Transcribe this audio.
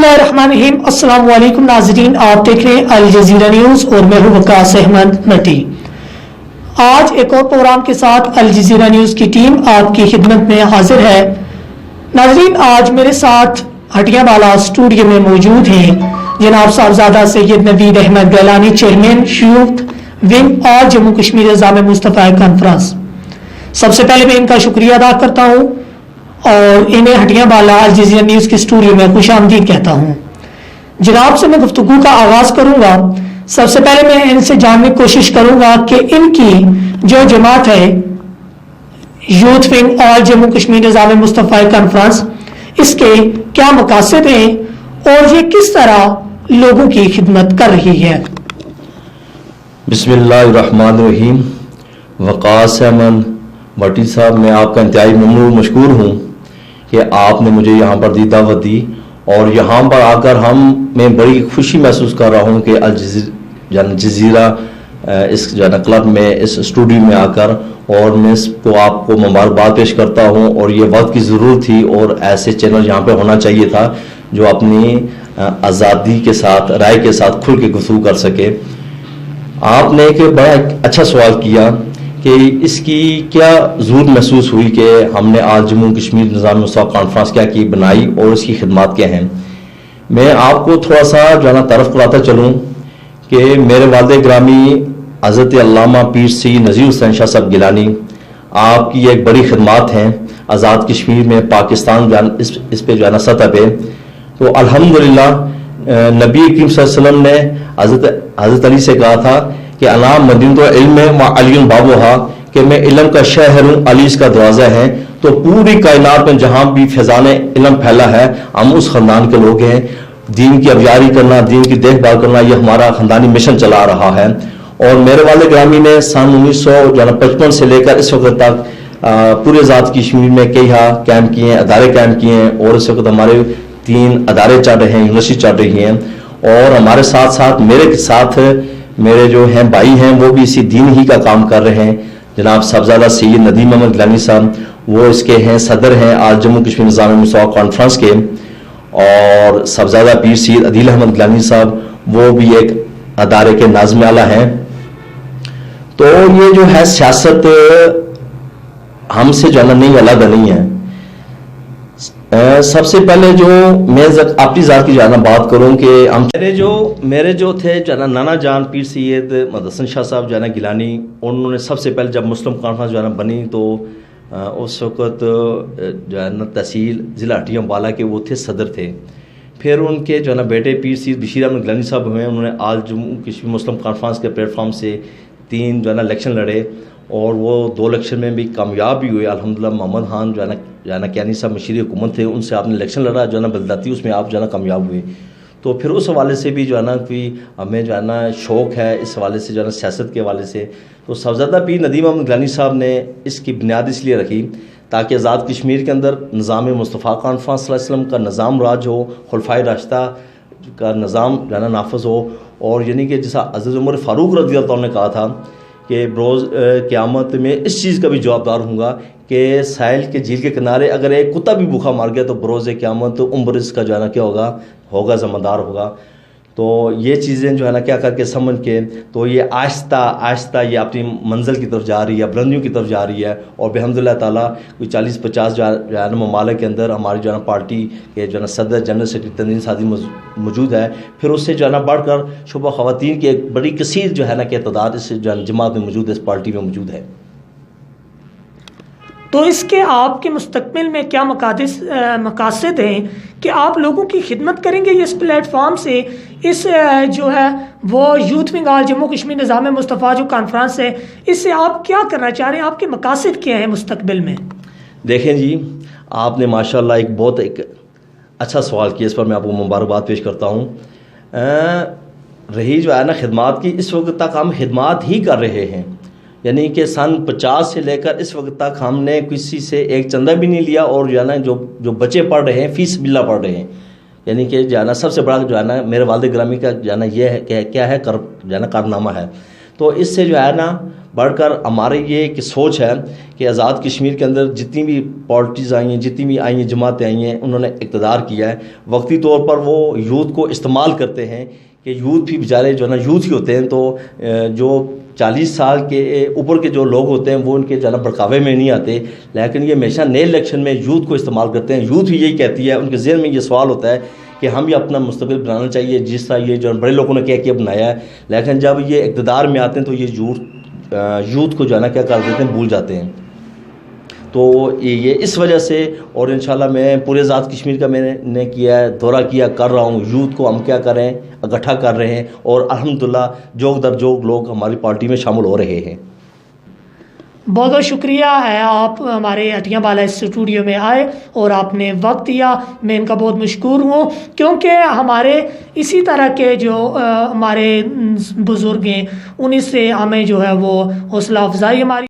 बिस्मिल्लाहिर्रहमानिर्रहीम। अस्सलाम वालेकुम नाज़रीन, आप देख रहे हैं अल जज़ीरा न्यूज़ और मैं हूं वकास अहमद नटी। आज एक और प्रोग्राम के साथ अल जज़ीरा न्यूज़ की टीम आपकी खिदमत में हाजिर है। नाज़रीन, आज मेरे साथ हटियावाला स्टूडियो में मौजूद हैं जनाब साहबजादा Syed Naveed Ahmad Gilani, chairman youth wing और जम्मू कश्मीर निज़ाम मुस्तफ़ा कॉन्फ्रेंस। सबसे पहले मैं इनका शुक्रिया अदा करता हूँ और इन्हें हटियावाला अल जज़ीरा न्यूज़ के स्टूडियो में खुशामदीद कहता हूँ। जनाब से मैं गुफ्तगू का आगाज करूँगा। सबसे पहले मैं इनसे जानने की कोशिश करूँगा कि इनकी जो जमात है यूथ विंग और जम्मू कश्मीर निज़ाम मुस्तफ़ा कॉन्फ्रेंस, इसके क्या मकासद हैं और ये किस तरह लोगों की खिदमत कर रही है। बिस्मिल्लाहिर्रहमानिर्रहीम। वकास अहमद भट्टी साहब, मैं आपका इंतहाई ममनून मशकूर हूँ कि आपने मुझे यहाँ पर दी दावत दी और यहाँ पर आकर मैं बड़ी खुशी महसूस कर रहा हूँ कि अल जज़ीरा इस क्लब में, इस स्टूडियो में आकर, और मैं इसको आपको मुबारकबाद पेश करता हूँ। और ये वक्त की ज़रूरत थी और ऐसे चैनल यहाँ पे होना चाहिए था जो अपनी आज़ादी के साथ, राय के साथ खुल के गुफ्तगू कर सके। आपने एक बड़ा अच्छा सवाल किया कि इसकी क्या ज़रूरत महसूस हुई कि हमने आज जम्मू कश्मीर निज़ाम मुस्तफ़ा कॉन्फ्रेंस क्या की बनाई और इसकी खिदमत क्या हैं। मैं आपको थोड़ा सा जो है ना तरफ कराता चलूँ कि मेरे वालिद ग्रामी हज़रत अल्लामा पीर सैयद नज़ीर हुसैन शाह साहब गिलानी, आपकी एक बड़ी खिदमत हैं आज़ाद कश्मीर में, पाकिस्तान इस पे जो है ना सतह पे। तो अल्हम्दुलिल्लाह नबी करीम सल्लल्लाहु अलैहि वसल्लम ने हज़रत अली से कहा था कि अना मदीनतुल इल्म व अली बाबुहा, कि मैं इल्म का शहर हूँ, अली इसका दरवाज़ा है। तो पूरी कायनात में जहाँ भी फैज़ान इल्म फैला है, हम उस ख़ानदान के लोग हैं। दीन की अबियारी करना, दीन की देखभाल करना, ये हमारा ख़ानदानी मिशन चला रहा है। और मेरे वाले ग्रामी ने सन 1955 से लेकर इस वक्त तक पूरे आज़ाद कश्मीर में कई कैंप किए हैं, अदारे कैंप किए हैं, और इस वक्त हमारे 3 अदारे चल रहे हैं, यूनिवर्सिटी चल रही हैं। और हमारे साथ साथ मेरे साथ मेरे जो हैं भाई हैं वो भी इसी दीन ही का काम कर रहे हैं। जनाब साहबजादा सैयद नदीम अहमद गिलानी साहब, वो इसके हैं सदर हैं आज जम्मू कश्मीर निज़ाम मुस्तफ़ा कॉन्फ्रेंस के। और साहबजादा पीर सैयद अदील अहमद गिलानी साहब, वो भी एक अदारे के नाज़िम आला हैं। तो ये जो है सियासत हमसे जो है नहीं अलग नहीं है। सबसे पहले जो मैं अपनी ज़ात की जाना बात करूं कि हम मेरे जो थे जाना नाना जान पीर सैयद मदसन शाह साहब जाना गिलानी, उन्होंने सबसे पहले जब मुस्लिम कॉन्फ्रेंस जाना बनी तो उस वक़्त जो है ना तहसील ज़िला हटियावाला के वो थे, सदर थे। फिर उनके जो है ना बेटे पीर सैयद बशीर अहमद गिलानी साहब हुए, उन्होंने आज जम्मू कश्मीर मुस्लिम कॉन्फ्रेंस के प्लेटफॉर्म से 3 जो है ना इलेक्शन लड़े और वो 2 इलेक्शन में भी कामयाब भी हुए अल्हम्दुलिल्लाह। मोहम्मद खान जो है ना कैनी साहब मशीर हुकूमत थे, उनसे आपने इलेक्शन लड़ा जो है ना बलदाती, उसमें आप जो है ना कामयाब हुए। तो फिर उस हवाले से भी जो है ना कि हमें जो है ना शौक़ है इस हवाले से जो है ना सियासत के हवाले से। तो साहबजादा पीर नदीम अहमद गिलानी साहब ने इसकी बुनियाद इसलिए रखी ताकि आज़ाद कश्मीर के अंदर निज़ाम मुस्तफ़ा कॉन्फ्रेंस सल्लल्लाहु अलैहि वसल्लम का निज़ाम राज हो, खुलफ़ाए राशिदा का निज़ाम जो है ना नाफिज हो। और यानी कि जैसा हज़रत उमर फ़ारूक रज़ी अल्लाह तआला ने कहा था कि बरोज़ क़यामत में इस चीज़ का भी जवाबदार होगा कि साहिल के झील के किनारे अगर एक कुत्ता भी भूखा मार गया तो बरोज़ क़यामत तो उम्र इसका जो है ना क्या होगा ज़िम्मेदार होगा। तो ये चीज़ें जो है ना क्या करके समझ के, तो ये आहिस्ता आहिस्ता ये अपनी मंजिल की तरफ जा रही है, बुलंदियों की तरफ जा रही है। और बिहम्दुलिल्लाह ताला कोई 40-50 जो है ना ममालिक के अंदर हमारी जो है ना पार्टी के जो है ना सदर जनरल सेक्रेटरी तंजीम सादी मौजूद है। फिर उससे जो है ना बढ़कर शुबा ख़वातीन की एक बड़ी कसीर जो है ना कि तादाद इस जो है जमात में मौजूद है, इस पार्टी में मौजूद है। तो इसके आपके मुस्तकबिल में क्या मकासद हैं कि आप लोगों की खिदमत करेंगे इस प्लेटफॉर्म से, इस जो है वो यूथ विंग और जम्मू कश्मीर निज़ाम मुस्तफ़ा जो कॉन्फ्रेंस है, इससे आप क्या करना चाह रहे हैं, आपके मकासद क्या हैं मुस्तकबिल में। देखें जी, आपने माशाल्लाह एक बहुत अच्छा सवाल किया, इस पर मैं आपको मुबारकबाद पेश करता हूँ। रही जो है ना खिदमत की, इस वक्त तक हम खिदमत ही कर रहे हैं। यानी कि सन 50 से लेकर इस वक्त तक हमने किसी से एक चंदा भी नहीं लिया। और जो है ना जो बच्चे पढ़ रहे हैं फीस बिल्ला पढ़ रहे हैं। यानी कि जो है ना सबसे बड़ा जो है ना मेरे वालिद ग्रामी का जो है ना ये है कि क्या है जो है ना कारनामा है। तो इससे जो है ना بڑھ کر ہمارے یہ ایک سوچ ہے کہ آزاد کشمیر کے اندر جتنی بھی پارٹیز آئی ہیں، جتنی بھی آئی ہیں، جماعتیں آئی ہیں، انہوں نے اقتدار کیا ہے، وقتی طور پر وہ یوتھ کو استعمال کرتے ہیں کہ یوتھ بھی بیچارے جو ہے نا یوتھ ہی ہوتے ہیں، تو جو 40 سال کے اوپر کے جو لوگ ہوتے ہیں وہ ان کے جو ہے نا بڑکاوے میں نہیں آتے، لیکن یہ ہمیشہ نئے الیکشن میں یوتھ کو استعمال کرتے ہیں۔ یوتھ بھی یہی کہتی ہے، ان کے ذہن میں یہ سوال ہوتا ہے کہ ہم یہ اپنا مستقبل بنانا چاہیے جس طرح یہ جو بڑے لوگوں نے کہہ کے بنایا ہے، لیکن جب یہ اقتدار میں آتے ہیں تو یہ یوتھ کو جو ہے نا کیا کر دیتے ہیں، بھول جاتے ہیں۔ تو یہ اس وجہ سے، اور انشاءاللہ میں پورے آزاد کشمیر کا میں نے کیا ہے، دورہ کیا کر رہا ہوں، یوتھ کو ہم کیا کریں اکٹھا کر رہے ہیں، اور الحمدللہ جوگ در جوگ لوگ ہماری پارٹی میں شامل ہو رہے ہیں۔ بہت بہت شکریہ ہے، آپ ہمارے اٹیاں بالا اسٹوڈیو میں آئے اور آپ نے وقت دیا، میں ان کا بہت مشکور ہوں، کیونکہ ہمارے اسی طرح کے جو ہمارے بزرگ ہیں انہیں سے ہمیں جو ہے وہ حوصلہ افزائی ہماری